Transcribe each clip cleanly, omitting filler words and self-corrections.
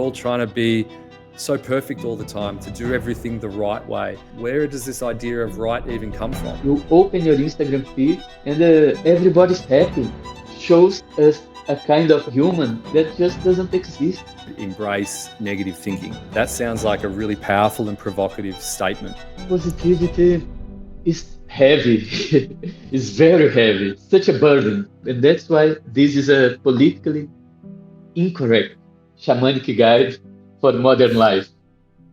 all trying to be so perfect all the time, to do everything the right way. Where does this idea of right even come from? You open your Instagram feed and everybody's happy. Shows us a kind of human that just doesn't exist. Embrace negative thinking. That sounds like a really powerful and provocative statement. Positivity is heavy. It's very heavy. Such a burden. And that's why this is a politically incorrect shamanic guide for modern life.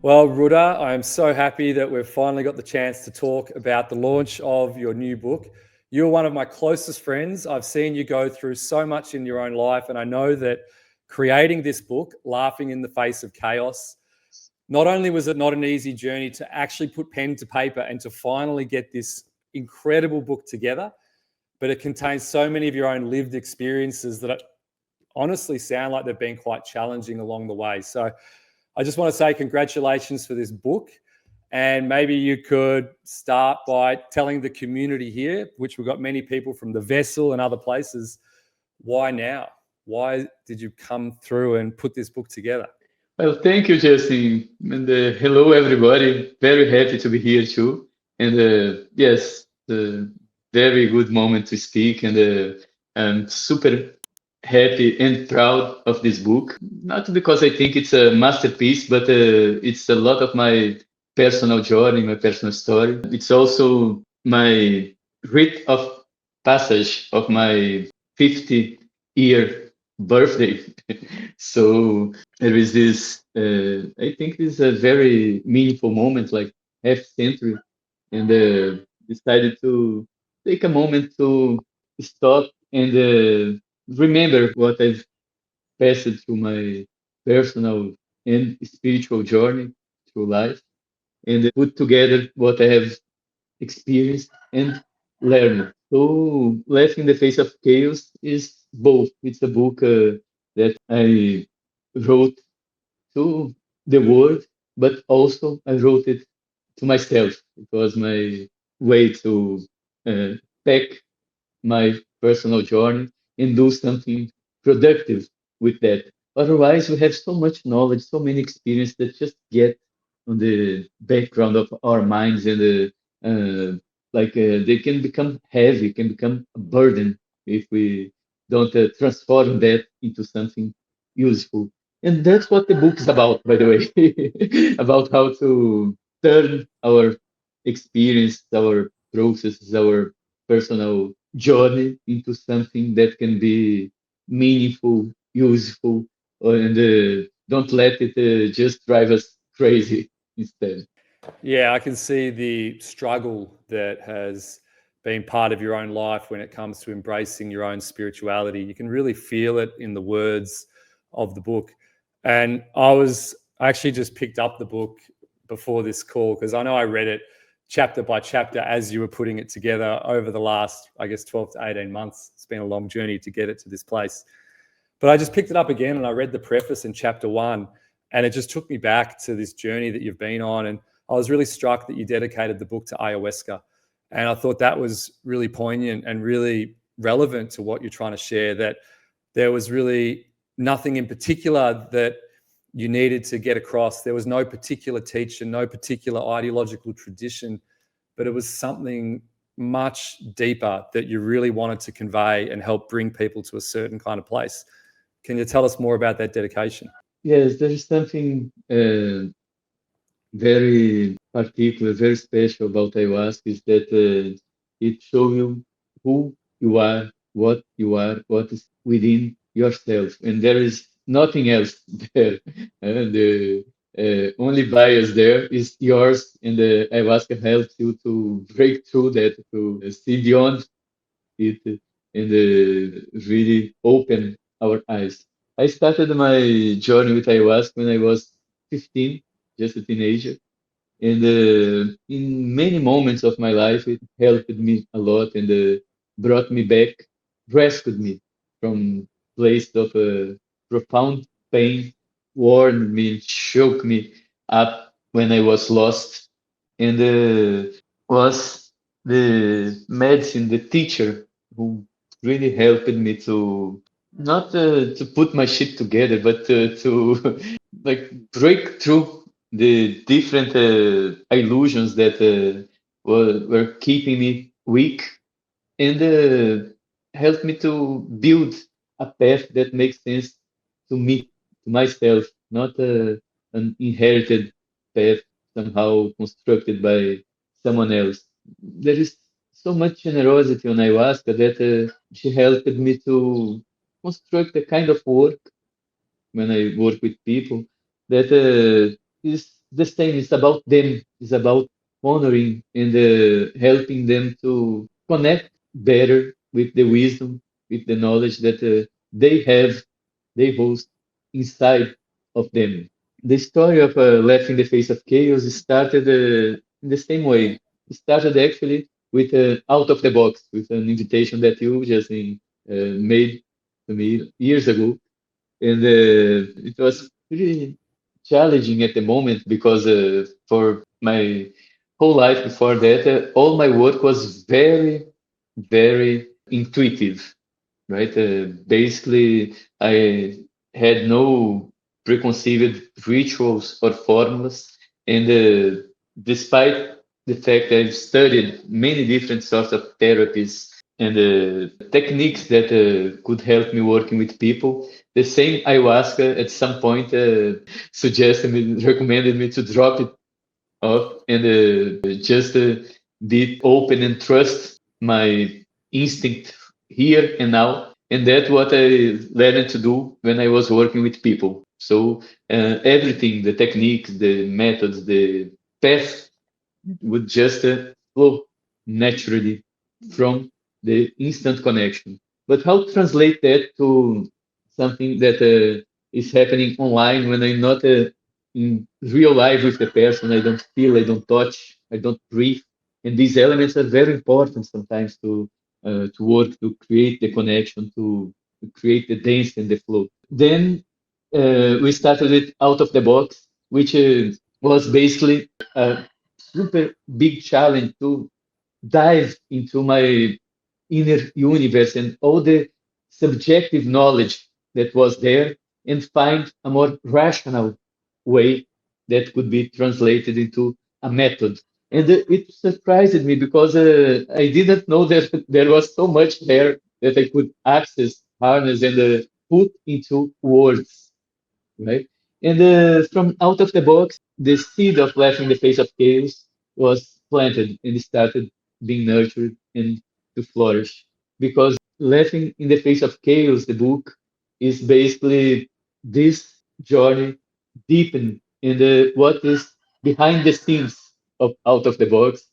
Well, Rudá, I'm so happy that we've finally got the chance to talk about the launch of your new book. You're one of my closest friends. I've seen you go through so much in your own life, and I know that creating this book, Laughing in the Face of Chaos, not only was it not an easy journey to actually put pen to paper and to finally get this incredible book together, but it contains so many of your own lived experiences that honestly sound like they've been quite challenging along the way. So I just want to say congratulations for this book. And maybe you could start by telling the community here, which we've got many people from the Vessel and other places, why now? Why did you come through and put this book together? Well, thank you, Justin. And hello, everybody. Very happy to be here too. And yes, very good moment to speak. And I'm super happy and proud of this book. Not because I think it's a masterpiece, but it's a lot of my personal journey, my personal story. It's also my rite of passage of my 50-year birthday. So there is this, I think this is a very meaningful moment, like half century, and decided to take a moment to stop and remember what I've passed through my personal and spiritual journey through life, and put together what I have experienced and learned. So, Left in the Face of Chaos is both. It's a book that I wrote to the world, but also I wrote it to myself. It was my way to uh, pack my personal journey and do something productive with that. Otherwise, we have so much knowledge, so many experience that just get on the background of our minds, and they can become heavy, can become a burden if we don't transform that into something useful. And that's what the book is about, by the way, about how to turn our experience, our processes, our personal journey into something that can be meaningful, useful, and don't let it just drive us crazy instead. Yeah, I can see the struggle that has been part of your own life when it comes to embracing your own spirituality. You can really feel it in the words of the book. And I actually just picked up the book before this call because I know I read it chapter by chapter as you were putting it together over the last, I guess, 12 to 18 months. It's been a long journey to get it to this place. But I just picked it up again and I read the preface in chapter 1, and it just took me back to this journey that you've been on. And I was really struck that you dedicated the book to ayahuasca. And I thought that was really poignant and really relevant to what you're trying to share, that there was really nothing in particular that you needed to get across. There was no particular teacher, no particular ideological tradition, but it was something much deeper that you really wanted to convey and help bring people to a certain kind of place. Can you tell us more about that dedication? Yes, there is something very particular, very special about ayahuasca is that it shows you who you are, what is within yourself, and there is nothing else there. And the only bias there is yours, and the ayahuasca helps you to break through that, to see beyond it, and really open our eyes. I started my journey with ayahuasca when I was 15, just a teenager, and in many moments of my life, it helped me a lot and brought me back, rescued me from place of profound pain, warned me, shook me up when I was lost, and was the medicine, the teacher who really helped me to not to put my shit together, but to like break through the different illusions that were keeping me weak, and helped me to build a path that makes sense to me, to myself, not an inherited path somehow constructed by someone else. There is so much generosity on ayahuasca that she helped me to construct a kind of work when I work with people that is the same. It's about them. It's about honoring and helping them to connect better with the wisdom, with the knowledge that they have, they host inside of them. The story of Left in the Face of Chaos started in the same way. It started actually with out of the box, with an invitation that you just made to me years ago, and it was pretty challenging at the moment because for my whole life before that, all my work was very, very intuitive, right? Basically, I had no preconceived rituals or formulas, and despite the fact that I've studied many different sorts of therapies and techniques that could help me working with people, the same ayahuasca at some point suggested me, recommended me to drop it off and just be open and trust my instinct here and now. And that's what I learned to do when I was working with people. So everything, the techniques, the methods, the path would just flow naturally from the instant connection. But how to translate that to something that is happening online when I'm not in real life with the person? I don't feel, I don't touch, I don't breathe, and these elements are very important sometimes to work to create the connection, to create the dance and the flow. Then we started it out of the box, which was basically a super big challenge to dive into my inner universe and all the subjective knowledge that was there and find a more rational way that could be translated into a method. And it surprised me because I didn't know that there was so much there that I could access, harness, and put into words, right? And from out of the box, the seed of Left in the Face of Chaos was planted and started being nurtured and to flourish. Because Laughing in the Face of Chaos, the book, is basically this journey deepen in what is behind the scenes of Out of the Box,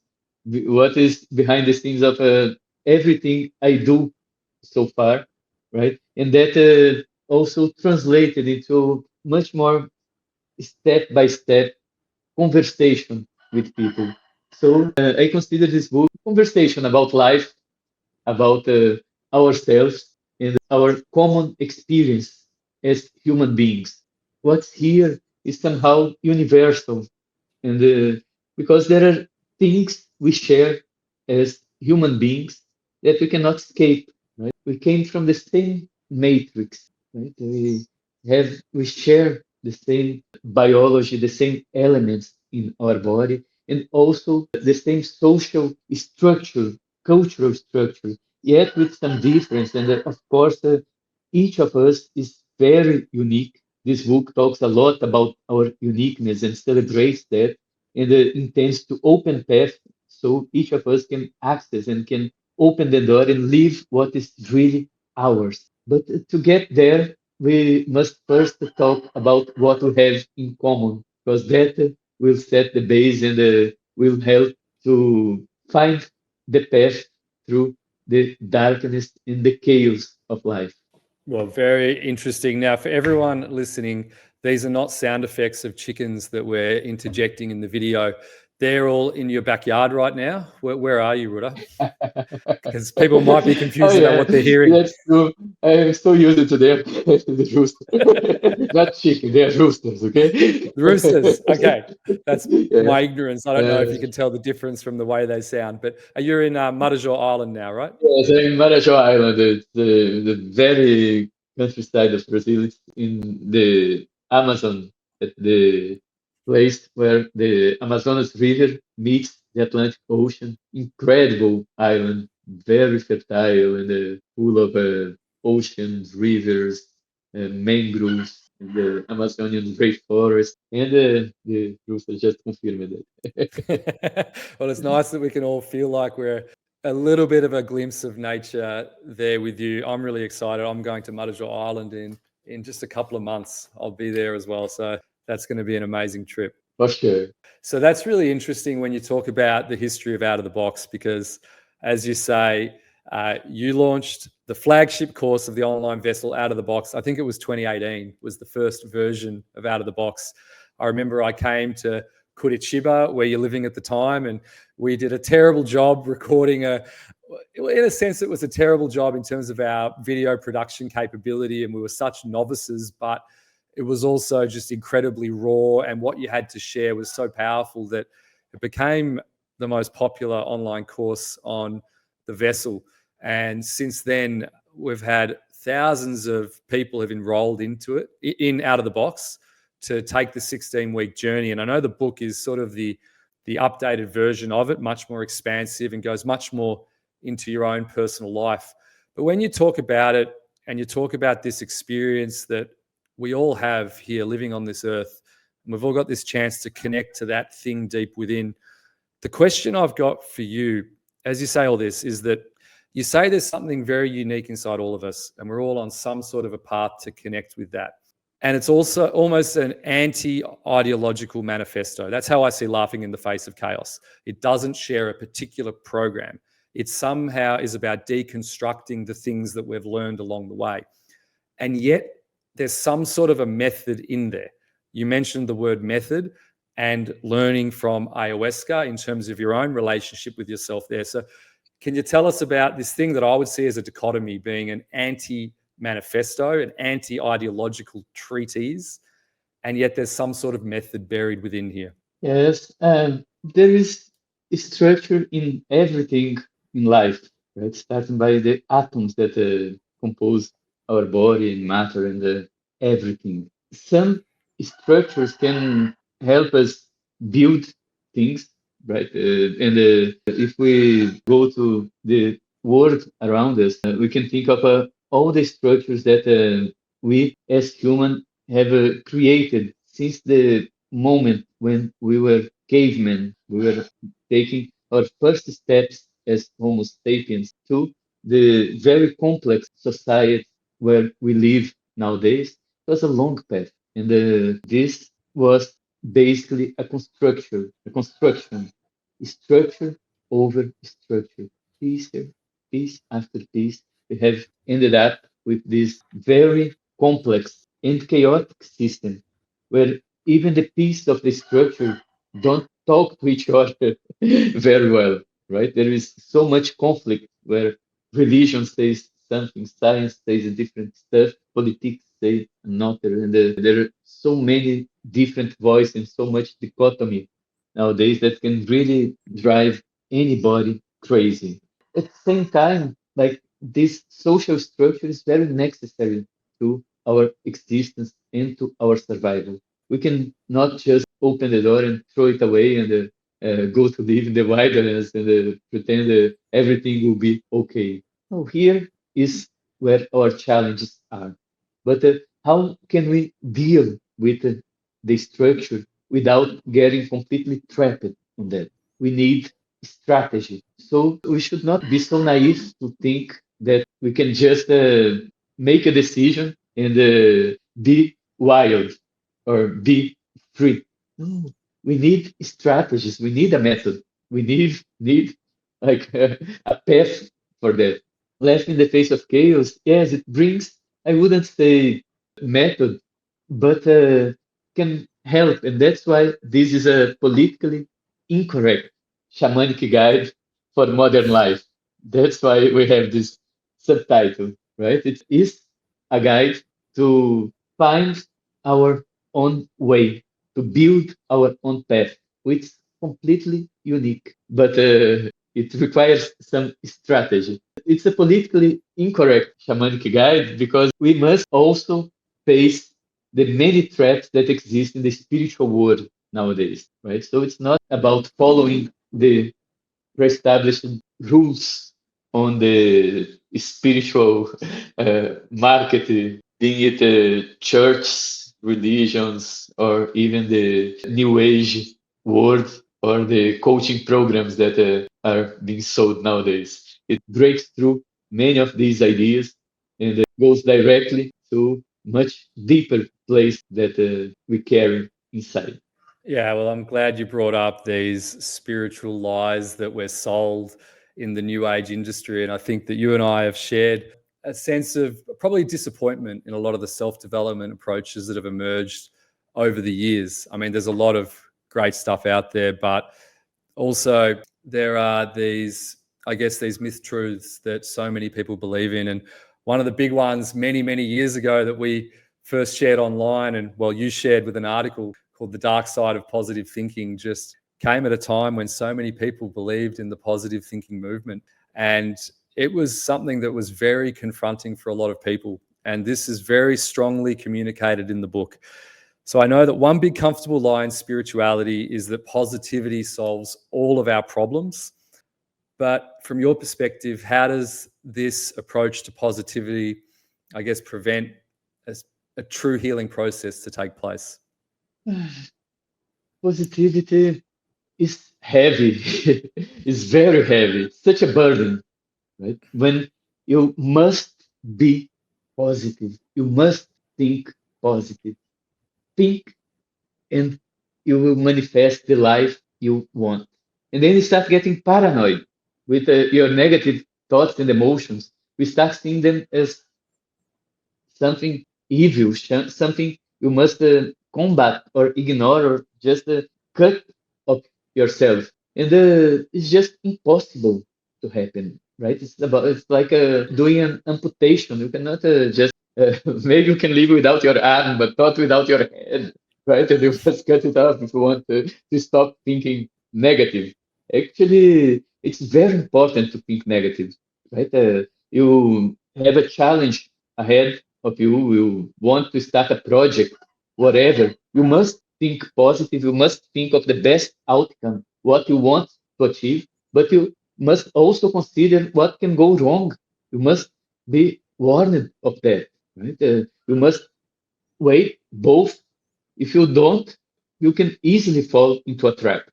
what is behind the scenes of everything I do so far, right? And that also translated into much more step by step conversation with people. So I consider this book conversation about life, about ourselves, and our common experience as human beings. What's here is somehow universal, and because there are things we share as human beings that we cannot escape, right? We came from the same matrix, right? We share the same biology, the same elements in our body, and also the same social structure, cultural structure, yet with some difference. And of course, each of us is very unique. This book talks a lot about our uniqueness and celebrates that, and intends to open path so each of us can access and can open the door and live what is really ours. But to get there, we must first talk about what we have in common, because that will set the base and will help to find the path through the darkness and the chaos of life. Well, very interesting. Now, for everyone listening, these are not sound effects of chickens that we're interjecting in the video. They're all in your backyard right now. Where are you, Rudá? Because people might be confused about what they're hearing. That's true. I'm so used to them, the rooster. Not chicken, they're roosters, okay? The roosters. Okay. That's Yeah. my ignorance. I don't know if Uh, you can tell the difference from the way they sound, but you're in Marajó Island now, right? yes, I'm in Marajó Island, the very countryside of Brazil. It's in the Amazon at the place where the Amazonas River meets the Atlantic Ocean. Incredible island, very fertile and full of oceans, rivers, mangroves, the Amazonian rainforest, and the Roosters just confirmed it. Well, it's nice that we can all feel like we're a little bit of a glimpse of nature there with you. I'm really excited. I'm going to Mudgee Island in just a couple of months. I'll be there as well. So that's going to be an amazing trip. For sure. So that's really interesting when you talk about the history of Out of the Box, because as you say, you launched the flagship course of the online vessel Out of the Box. I think it was 2018 was the first version of Out of the Box. I remember I came to Curitiba, where you're living at the time, and we did a terrible job recording in a sense, it was a terrible job in terms of our video production capability, and we were such novices, but it was also just incredibly raw, and what you had to share was so powerful that it became the most popular online course on the vessel. And since then, we've had thousands of people have enrolled into it in Out of the Box to take the 16-week journey. And I know the book is sort of the updated version of it, much more expansive and goes much more into your own personal life. But when you talk about it and you talk about this experience that we all have here living on this earth, and we've all got this chance to connect to that thing deep within. The question I've got for you, as you say all this, is that you say there's something very unique inside all of us, and we're all on some sort of a path to connect with that. And it's also almost an anti-ideological manifesto. That's how I see Laughing in the Face of Chaos. It doesn't share a particular program. It somehow is about deconstructing the things that we've learned along the way. And yet, there's some sort of a method in there. You mentioned the word method and learning from ayahuasca in terms of your own relationship with yourself there. So can you tell us about this thing that I would see as a dichotomy, being an anti-manifesto, an anti-ideological treatise, and yet there's some sort of method buried within here? Yes, there is structure in everything in life, right? Starting by the atoms that compose our body and matter and everything. Some structures can help us build things, right? And if we go to the world around us, we can think of all the structures that we as humans have created since the moment when we were cavemen. We were taking our first steps as Homo sapiens to the very complex society where we live nowadays. It was a long path, and this was basically a construction, structure over structure, piece after piece. We have ended up with this very complex and chaotic system where even the pieces of the structure don't talk to each other very well, right? There is so much conflict where religion says something, science says a different stuff, politics say another, and there are so many different voices and so much dichotomy nowadays that can really drive anybody crazy. At the same time, like this social structure is very necessary to our existence and to our survival. We can not just open the door and throw it away and go to live in the wilderness and pretend everything will be okay. No, here is where our challenges are. But how can we deal with the structure without getting completely trapped on that? We need strategy. So we should not be so naive to think that we can just make a decision and be wild or be free. No, we need strategies. We need a method. We need like a path for that. Left in the face of chaos, yes, it brings. I wouldn't say method, but can help, and that's why this is a politically incorrect shamanic guide for modern life. That's why we have this subtitle, right? It is a guide to find our own way, to build our own path, which is completely unique, but it requires some strategy. It's a politically incorrect shamanic guide because we must also face the many threats that exist in the spiritual world nowadays, right? So it's not about following the pre-established rules on the spiritual market, being it church, religions, or even the new age world or the coaching programs that are being sold nowadays. It breaks through many of these ideas and goes directly to much deeper place that we carry inside. Yeah, well, I'm glad you brought up these spiritual lies that we're sold in the new age industry. And I think that you and I have shared a sense of probably disappointment in a lot of the self development approaches that have emerged over the years. I mean, there's a lot of great stuff out there, but also there are these, I guess, these myth truths that so many people believe in. And one of the big ones many years ago that we first shared online, and well, you shared with an article called The Dark Side of Positive Thinking, just came at a time when so many people believed in the positive thinking movement. And it was something that was very confronting for a lot of people. And this is very strongly communicated in the book. So I know that one big comfortable lie in spirituality is that positivity solves all of our problems. But from your perspective, how does this approach to positivity, I guess, prevent a true healing process to take place? Positivity is heavy. It's very heavy. It's such a burden, right? When you must be positive, you must think positive. Think and you will manifest the life you want. And then you start getting paranoid with your negative thoughts and emotions. We start seeing them as something evil, something you must combat or ignore or just cut of yourself. And it's just impossible to happen, right? It's like doing an amputation. You cannot just maybe you can live without your arm, but not without your head, right? And you must cut it off if you want to stop thinking negative. Actually, it's very important to think negative, right? You have a challenge ahead of you, you want to start a project, whatever, you must think positive. You must think of the best outcome, what you want to achieve, but you must also consider what can go wrong. You must be warned of that, right? You must weigh both. If you don't, you can easily fall into a trap,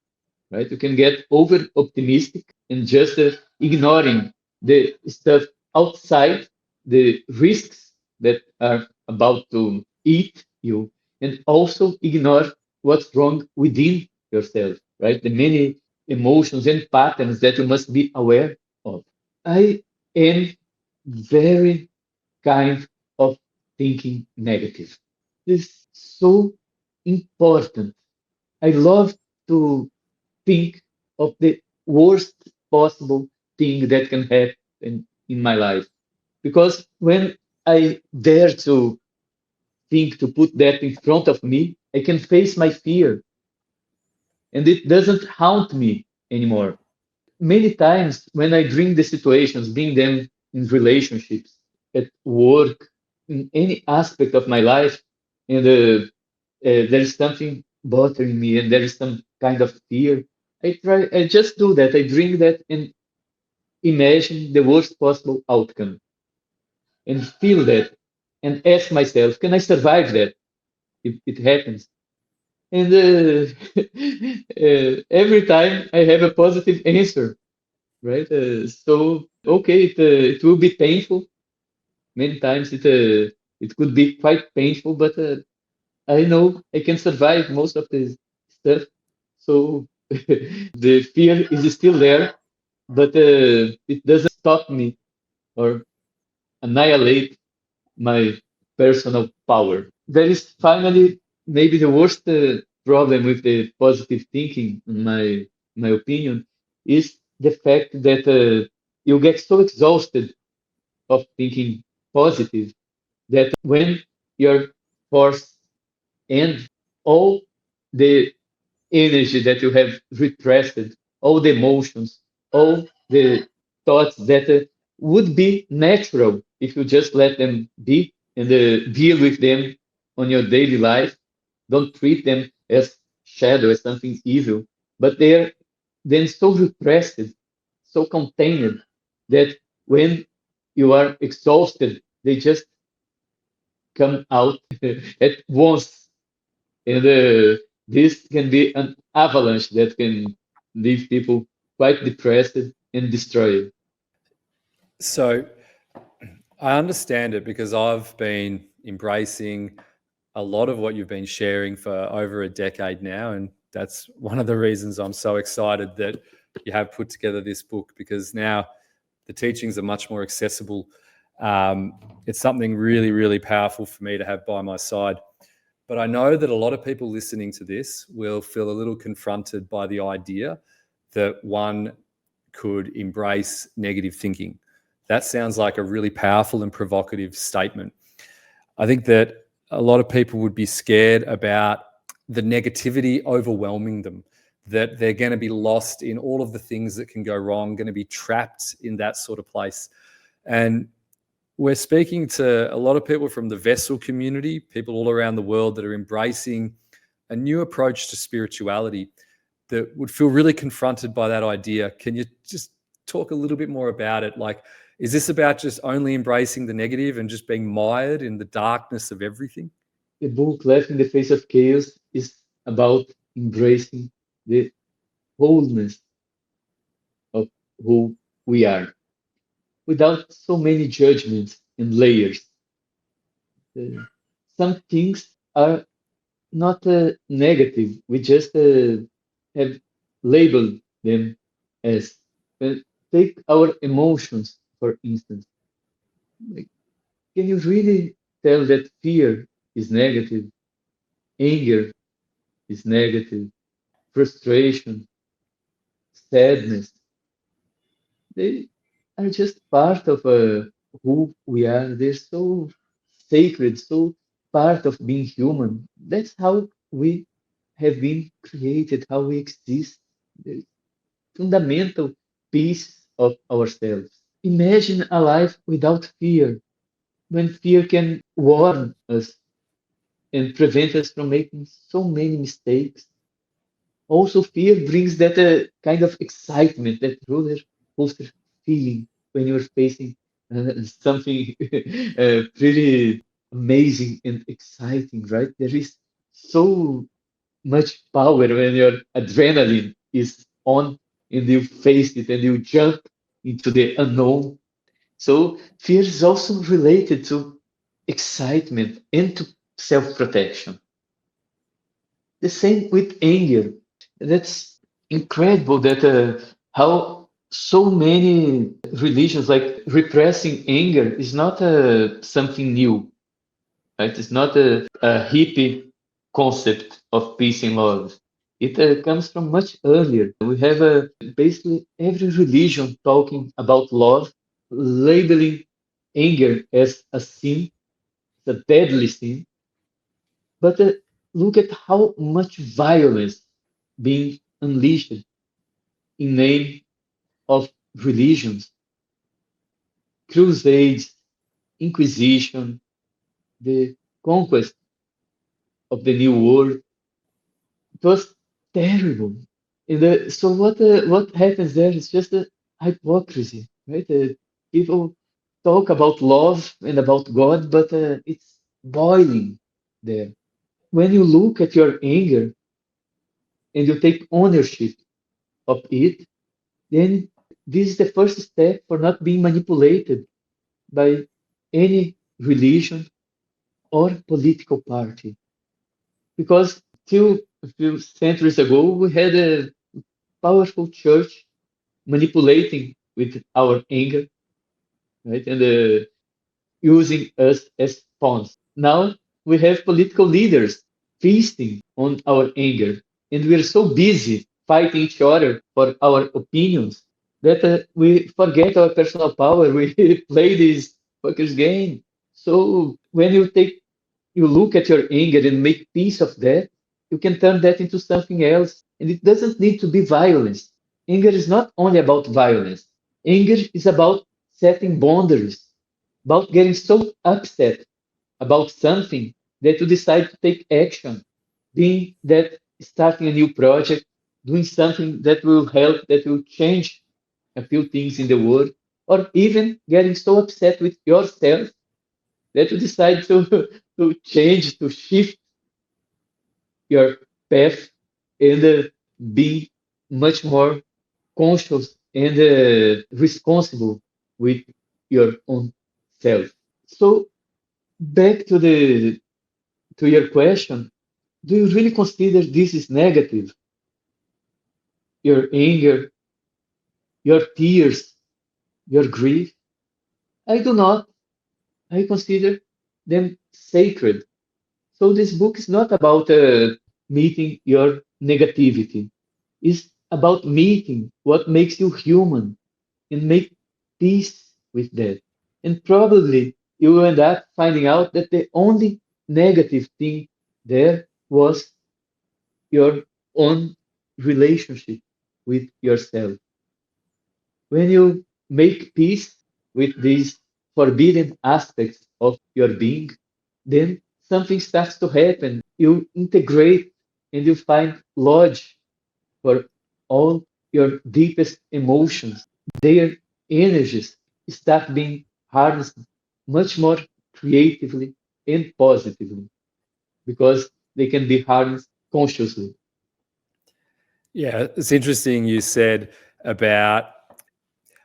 right? You can get over optimistic and just ignoring the stuff outside, the risks that are about to eat you, and also ignore what's wrong within yourself, right? The many emotions and patterns that you must be aware of. I am very kind of thinking negative. This is so important. I love to think of the worst possible thing that can happen in my life. Because when I dare to think to put that in front of me, I can face my fear and it doesn't haunt me anymore. Many times when I dream the situations, being them in relationships, at work, in any aspect of my life, and there's something bothering me and there is some kind of fear, I just do that. I dream that and imagine the worst possible outcome and feel that and ask myself, can I survive that if it happens? And every time I have a positive answer, right? So, okay, it will be painful. Many times it could be quite painful, but I know I can survive most of this stuff. So the fear is still there, but it doesn't stop me or annihilate my personal power. There is finally maybe the worst problem with the positive thinking, in my opinion, is the fact that you get so exhausted of thinking positive that when your force and all the energy that you have repressed, all the emotions, all the thoughts that would be natural if you just let them be and deal with them on your daily life. Don't treat them as shadow, as something evil, but they are then so repressed, so contained, that when you are exhausted, they just come out at once. And this can be an avalanche that can leave people quite depressed and destroyed. So I understand it because I've been embracing a lot of what you've been sharing for over a decade now. And that's one of the reasons I'm so excited that you have put together this book, because now the teachings are much more accessible. It's something really, really powerful for me to have by my side. But I know that a lot of people listening to this will feel a little confronted by the idea that one could embrace negative thinking. That sounds like a really powerful and provocative statement. I think that a lot of people would be scared about the negativity overwhelming them, that they're going to be lost in all of the things that can go wrong, going to be trapped in that sort of place. And we're speaking to a lot of people from the vessel community, people all around the world that are embracing a new approach to spirituality that would feel really confronted by that idea. Can you just talk a little bit more about it? Like, is this about just only embracing the negative and just being mired in the darkness of everything? The book Left in the Face of Chaos is about embracing the wholeness of who we are without so many judgments and layers. Some things are not negative. We just have labeled them as. Uh, Take our emotions, for instance. Like, can you really tell that fear is negative, anger is negative, frustration, sadness? They are just part of who we are. They're so sacred, so part of being human. That's how we have been created, how we exist. The fundamental piece of ourselves. Imagine a life without fear, when fear can warn us and prevent us from making so many mistakes. Also, fear brings that kind of excitement, that roller coaster feeling when you're facing something pretty amazing and exciting, right? There is so much power when your adrenaline is on and you face it and you jump into the unknown. So fear is also related to excitement and to self-protection. The same with anger. That's incredible that how so many religions like repressing anger is not something new, right? It's not a hippie concept of peace and love. It comes from much earlier. We have basically every religion talking about love, labeling anger as a sin, a deadly sin. But look at how much violence being unleashed in name of religions, crusades, inquisition, the conquest of the new world. It was terrible. So what happens there is just a hypocrisy, right? People talk about love and about God, but it's boiling there. When you look at your anger and you take ownership of it, then this is the first step for not being manipulated by any religion or political party. Because till a few centuries ago, we had a powerful church manipulating with our anger, right? And using us as pawns. Now we have political leaders feasting on our anger, and we're so busy fighting each other for our opinions that we forget our personal power. We play this fuckers game. So when you look at your anger and make peace of that, you can turn that into something else. And it doesn't need to be violence. Anger is not only about violence. Anger is about setting boundaries, about getting so upset about something that you decide to take action, being that starting a new project, doing something that will help, that will change a few things in the world, or even getting so upset with yourself that you decide to, to change, to shift your path and be much more conscious and responsible with your own self. So back to your question, do you really consider this is negative? Your anger, your tears, your grief? I do not. I consider them sacred. So this book is not about meeting your negativity. It's about meeting what makes you human and make peace with that. And probably you will end up finding out that the only negative thing there was your own relationship with yourself. When you make peace with these forbidden aspects of your being, then something starts to happen. You integrate and you find lodge for all your deepest emotions. Their energies start being harnessed much more creatively and positively because they can be harnessed consciously. Yeah, it's interesting you said about,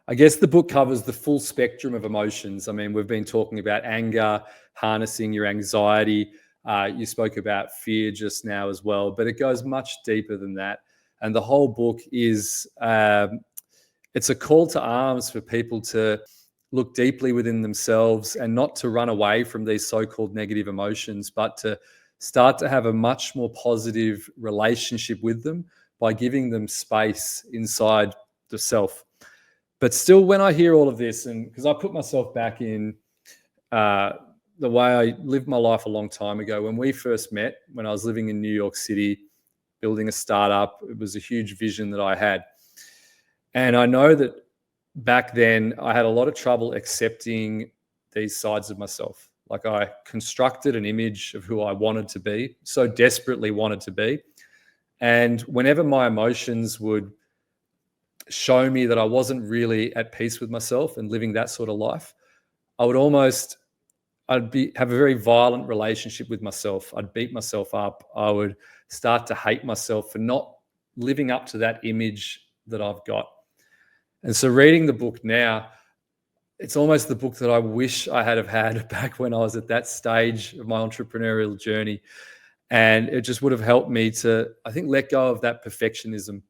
I guess the book covers the full spectrum of emotions. I mean, we've been talking about anger, harnessing your anxiety. You spoke about fear just now as well, but it goes much deeper than that. And the whole book is it's a call to arms for people to look deeply within themselves and not to run away from these so-called negative emotions, but to start to have a much more positive relationship with them by giving them space inside the self. But still, when I hear all of this, and because I put myself back in uh, the way I lived my life a long time ago, when we first met, when I was living in New York City, building a startup, it was a huge vision that I had. And I know that back then I had a lot of trouble accepting these sides of myself. Like I constructed an image of who I wanted to be, so desperately wanted to be. And whenever my emotions would show me that I wasn't really at peace with myself and living that sort of life, I would almost have a very violent relationship with myself. I'd beat myself up. I would start to hate myself for not living up to that image that I've got. And so reading the book now, it's almost the book that I wish I had have had back when I was at that stage of my entrepreneurial journey. And it just would have helped me to, I think, let go of that perfectionism.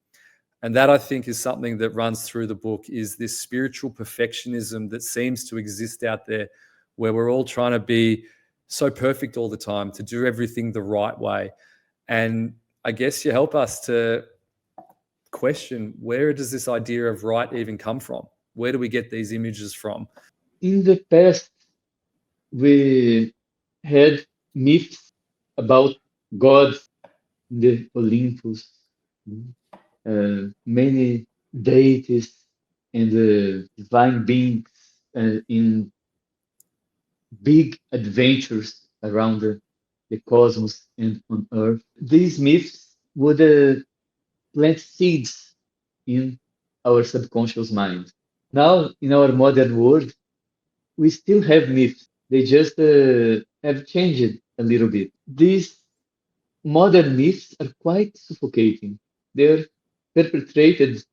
And that, I think, is something that runs through the book, is this spiritual perfectionism that seems to exist out there, where we're all trying to be so perfect all the time, to do everything the right way. And I guess you help us to question, where does this idea of right even come from? Where do we get these images from? In the past, we had myths about gods, the Olympus, many deities and divine beings in big adventures around the cosmos and on Earth. These myths would plant seeds in our subconscious mind. Now, in our modern world, we still have myths. They just have changed a little bit. These modern myths are quite suffocating. They're perpetrated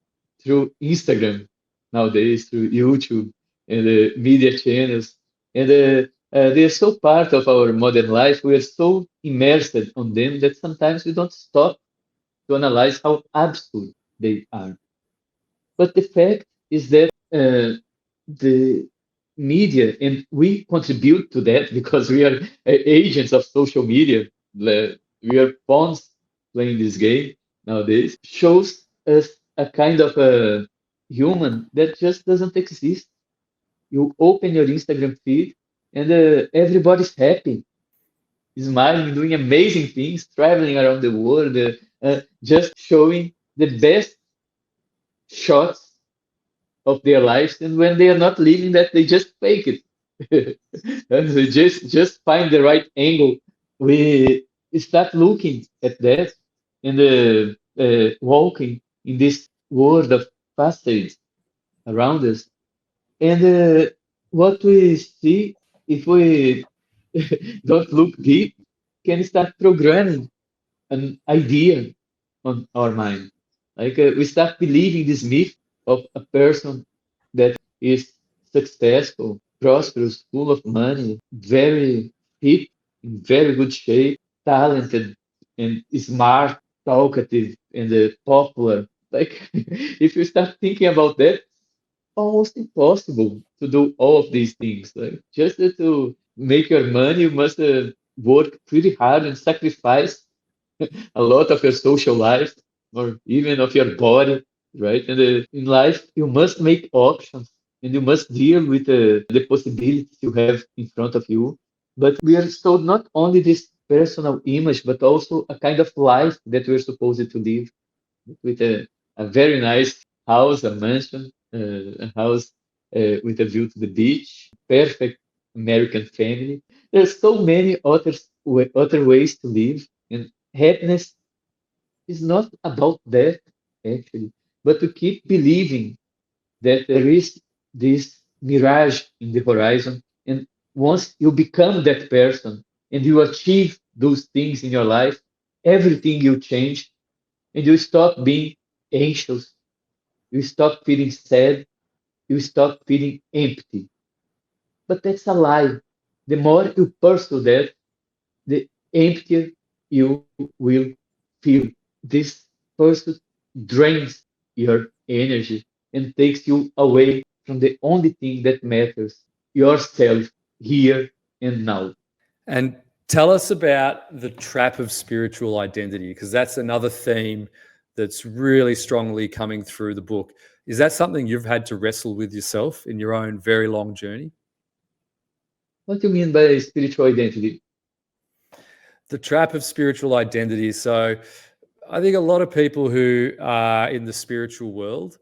through Instagram nowadays, through YouTube and media channels. And they are so part of our modern life. We are so immersed on them that sometimes we don't stop to analyze how absurd they are. But the fact is that the media, and we contribute to that because we are agents of social media. We are pawns playing this game nowadays. Shows us a kind of a human that just doesn't exist. You open your Instagram feed, and everybody's happy, smiling, doing amazing things, traveling around the world, just showing the best shots of their lives, and when they are not living that, they just fake it. And they just find the right angle we start looking at that and walking in this world of facades around us. And what we see, if we don't look deep, can start programming an idea on our mind. Like we start believing this myth of a person that is successful, prosperous, full of money, very fit, in very good shape, talented, and smart, talkative, and popular. Like if you start thinking about that, almost impossible to do all of these things. Like just to make your money, you must work pretty hard and sacrifice a lot of your social life or even of your body, right? And in life, you must make options and you must deal with the possibilities you have in front of you. But we are sold not only this personal image, but also a kind of life that we're supposed to live with a very nice house, a mansion, a house with a view to the beach, perfect American family. There's so many other ways to live, and happiness is not about that actually, but to keep believing that there is this mirage in the horizon, and once you become that person and you achieve those things in your life, everything will change and you stop being anxious, you stop feeling sad, you stop feeling empty. But that's a lie. The more you pursue that, the emptier you will feel. This pursuit drains your energy and takes you away from the only thing that matters, yourself, here and now. And tell us about the trap of spiritual identity, because that's another theme that's really strongly coming through the book. Is that something you've had to wrestle with yourself in your own very long journey? What do you mean by spiritual identity? The trap of spiritual identity. So I think a lot of people who are in the spiritual world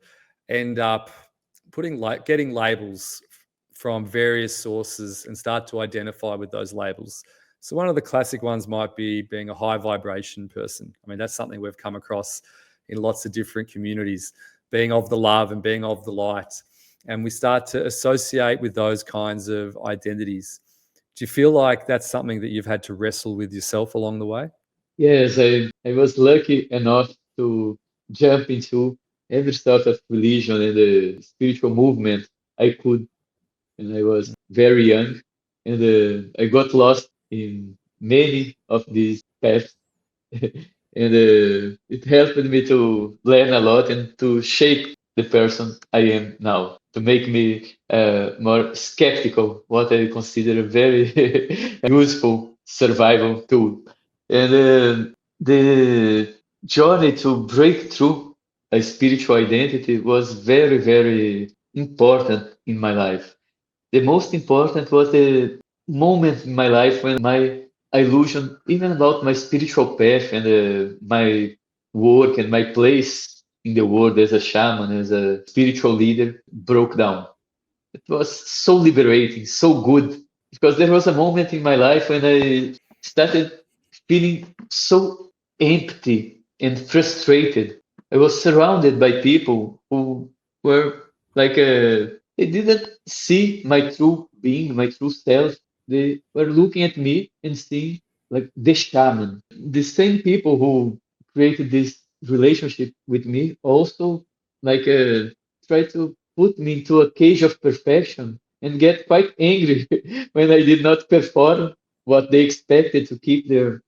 end up getting labels from various sources and start to identify with those labels. So one of the classic ones might be being a high vibration person. I mean, that's something we've come across in lots of different communities, being of the love and being of the light. And we start to associate with those kinds of identities. Do you feel like that's something that you've had to wrestle with yourself along the way? Yes, I was lucky enough to jump into every sort of religion and spiritual movement I could when I was very young. And I got lost in many of these paths. And it helped me to learn a lot and to shape the person I am now, to make me more skeptical, what I consider a very useful survival tool. And the journey to break through a spiritual identity was very, very important in my life. The most important was the moment in my life when my illusion, even about my spiritual path and my work and my place in the world as a shaman, as a spiritual leader, broke down. It was so liberating, so good, because there was a moment in my life when I started feeling so empty and frustrated. I was surrounded by people who were like, they didn't see my true being, my true self. They were looking at me and seeing like the shaman. The same people who created this relationship with me also like try to put me into a cage of perfection and get quite angry when I did not perform what they expected to keep their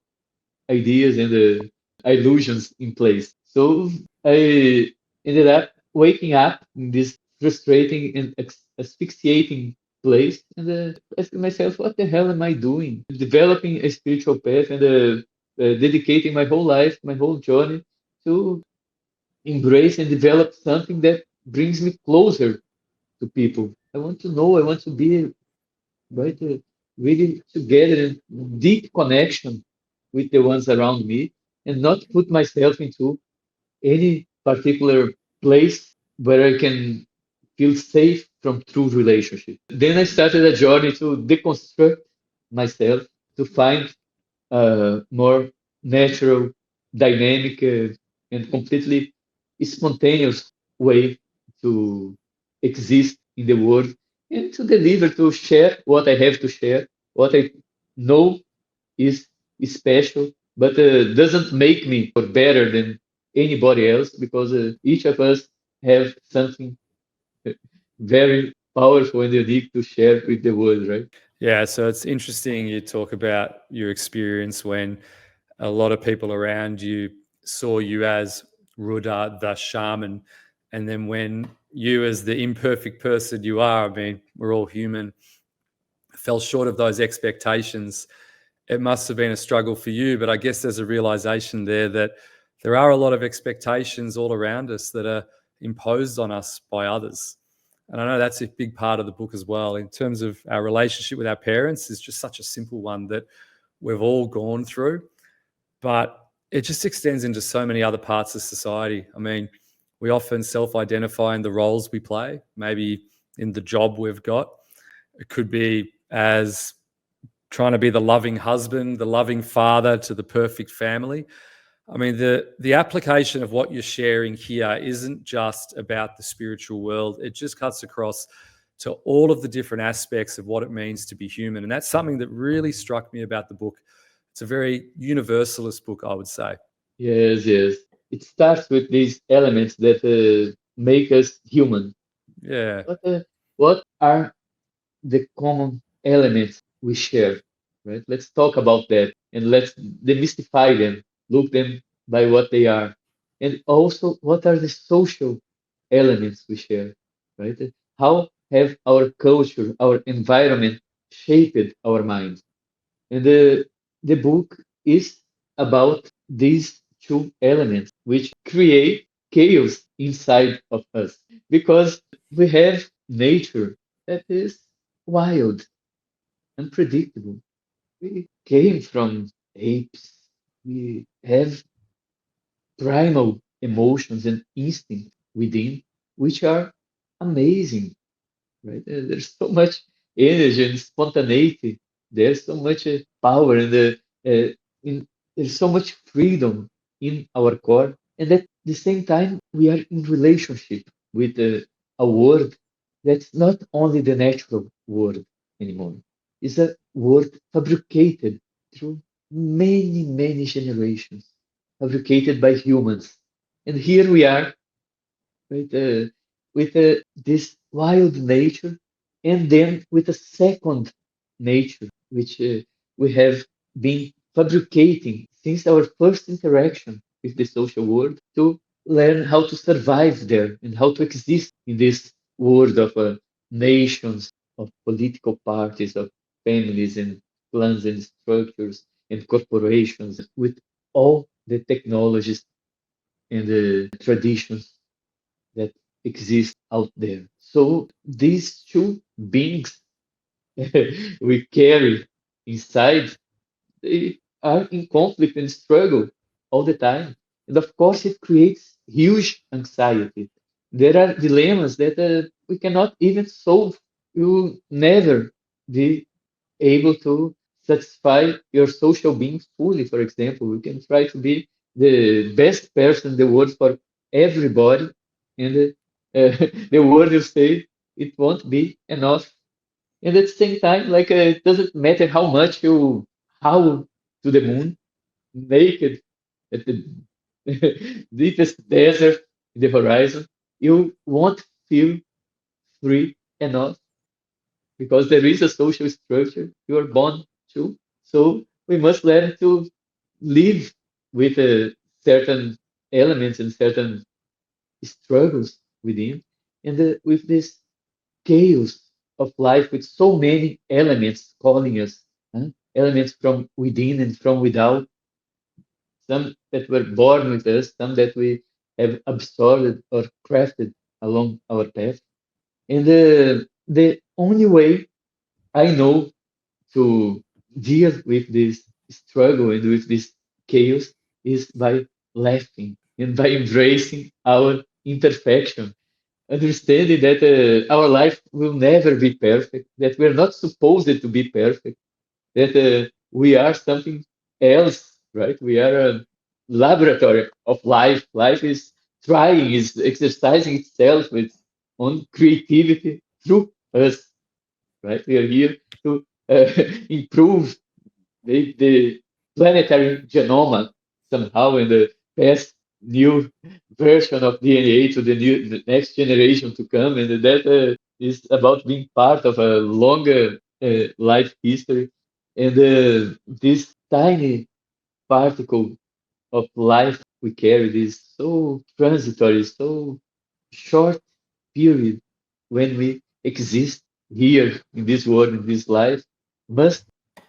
ideas and the illusions in place. So I ended up waking up in this frustrating and asphyxiating place and asking myself, what the hell am I doing? Developing a spiritual path and dedicating my whole life, my whole journey to embrace and develop something that brings me closer to people. I want to know, I want to be right really together in deep connection with the ones around me and not put myself into any particular place where I can feel safe from true relationship. Then I started a journey to deconstruct myself, to find more natural, dynamic, and completely spontaneous way to exist in the world and to deliver, to share what I have to share, what I know is special, but doesn't make me or better than anybody else because each of us have something very powerful and unique to share with the world, right? Yeah, so it's interesting you talk about your experience when a lot of people around you saw you as Rudá the shaman. And then when you, as the imperfect person you are, I mean, we're all human, fell short of those expectations, it must have been a struggle for you. But I guess there's a realization there that there are a lot of expectations all around us that are imposed on us by others. And I know that's a big part of the book as well. In terms of our relationship with our parents, is just such a simple one that we've all gone through, but it just extends into so many other parts of society. I mean, we often self-identify in the roles we play, maybe in the job we've got. It could be as trying to be the loving husband, the loving father to the perfect family. I mean, the application of what you're sharing here isn't just about the spiritual world. It just cuts across to all of the different aspects of what it means to be human. And that's something that really struck me about the book. It's a very universalist book, I would say. Yes, yes. It starts with these elements that make us human. Yeah. What are the common elements we share, right? Let's talk about that and let's demystify them, look them by what they are. And also, what are the social elements we share, right? How have our culture, our environment shaped our minds? And the book is about these two elements, which create chaos inside of us because we have nature that is wild, unpredictable. We came from apes. We have primal emotions and instincts within, which are amazing, right? There's so much energy and spontaneity. There's so much power and in, there's so much freedom in our core. And at the same time, we are in relationship with a world that's not only the natural world anymore. It's a world fabricated through many, many generations, fabricated by humans. And here we are with this wild nature, and then with a second nature, which we have been fabricating since our first interaction with the social world to learn how to survive there and how to exist in this world of nations, of political parties, of families and plans and structures and corporations with all the technologies and the traditions that exist out there. So these two beings we carry inside, they are in conflict and struggle all the time. And of course, it creates huge anxiety. There are dilemmas that we cannot even solve. You will never be able to satisfy your social being fully. For example, you can try to be the best person in the world for everybody, and the world will say it won't be enough. And at the same time, like it doesn't matter how much you howl to the moon, naked at the deepest desert in the horizon, you won't feel free enough because there is a social structure you are born to. So we must learn to live with certain elements and certain struggles within, and with this chaos of life with so many elements calling us, elements from within and from without, some that were born with us, some that we have absorbed or crafted along our path. And the only way I know to deal with this struggle and with this chaos is by laughing and by embracing our imperfection, understanding that our life will never be perfect, that we're not supposed to be perfect, that we are something else, right? We are a laboratory of life. Life is trying, is exercising itself with own creativity through us, right? We are here to improve the planetary genome somehow in the best new version of DNA to the next generation to come, and that is about being part of a longer life history. And this tiny particle of life we carry, this so transitory, so short period when we exist here in this world, in this life, must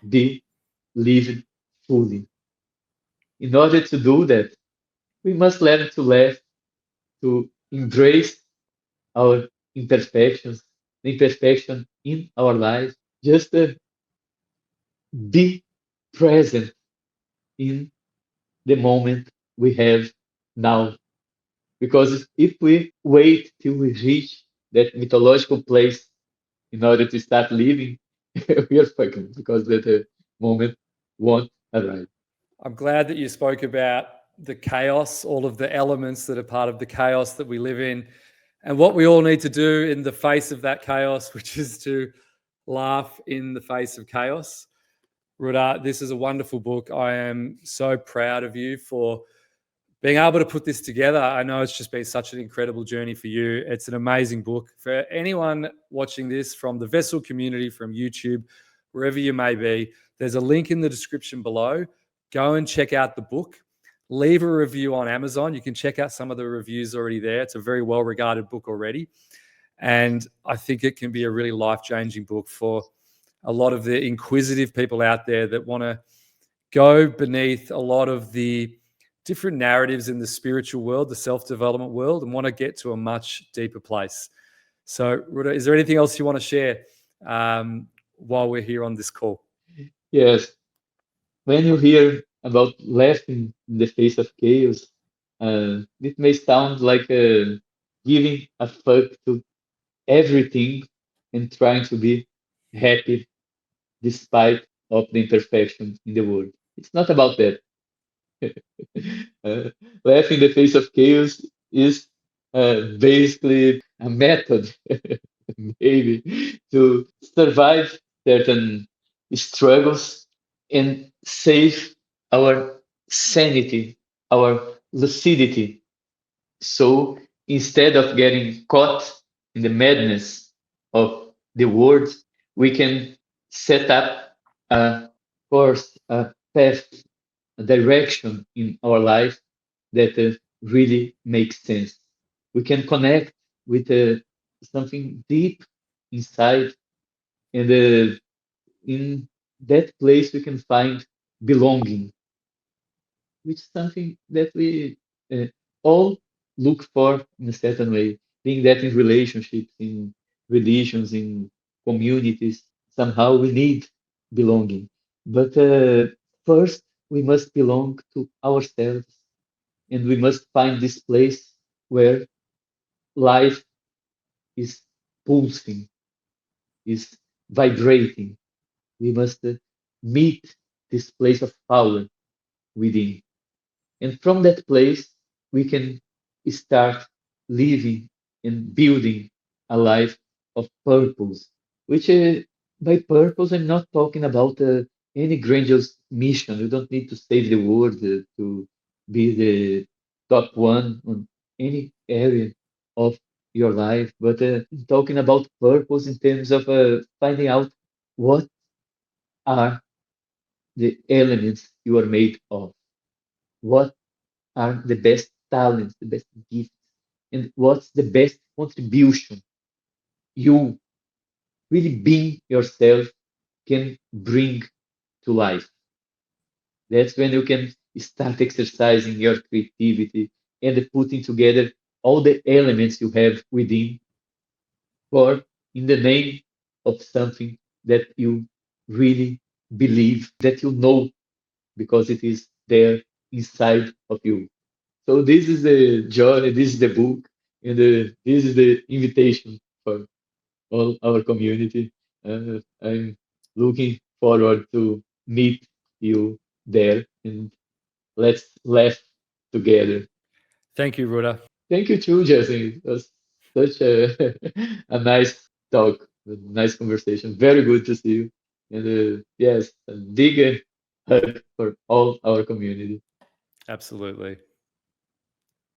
be lived fully. In order to do that, we must learn to laugh, to embrace our imperfections, the imperfection in our life, just be present in the moment we have now. Because if we wait till we reach that mythological place in order to start living, we are fucking because that moment won't arrive. I'm glad that you spoke about the chaos, all of the elements that are part of the chaos that we live in, and what we all need to do in the face of that chaos, which is to laugh in the face of chaos. Rudá, this is a wonderful book. I am so proud of you for being able to put this together. I know it's just been such an incredible journey for you. It's an amazing book. For anyone watching this from the Vessel community, from YouTube, wherever you may be, there's a link in the description below. Go and check out the book. Leave a review on Amazon. You can check out some of the reviews already there. It's a very well-regarded book already. And I think it can be a really life-changing book for a lot of the inquisitive people out there that want to go beneath a lot of the different narratives in the spiritual world, the self-development world, and want to get to a much deeper place. So, Rudá, is there anything else you want to share while we're here on this call? Yes, when you hear about laughing in the face of chaos, it may sound like giving a fuck to everything and trying to be happy despite of the imperfection in the world. It's not about that. uh, Laughing in the face of chaos is basically a method, maybe, to survive certain struggles and save our sanity, our lucidity. So instead of getting caught in the madness of the world, we can set up a course, a path, a direction in our life that really makes sense. We can connect with something deep inside, and in that place we can find belonging, which is something that we uh, all look for in a certain way. Being that in relationships, in religions, in communities, somehow we need belonging. But first, we must belong to ourselves, and we must find this place where life is pulsing, is vibrating. We must meet this place of power within. And from that place, we can start living and building a life of purpose, which by purpose, I'm not talking about any grandiose mission. You don't need to save the world to be the top one on any area of your life, but I'm talking about purpose in terms of finding out what are the elements you are made of, what are the best talents, the best gifts, and what's the best contribution you really being yourself can bring to life. That's when you can start exercising your creativity and putting together all the elements you have within for in the name of something that you really believe, that you know because it is there inside of you. So this is the journey, this is the book, and this is the invitation for all our community. I'm looking forward to meet you there, and let's laugh together. Thank you, Rudá. Thank you too, Justin. It was such a a nice talk, a nice conversation. Very good to see you. And yes, a big hug for all our community. Absolutely.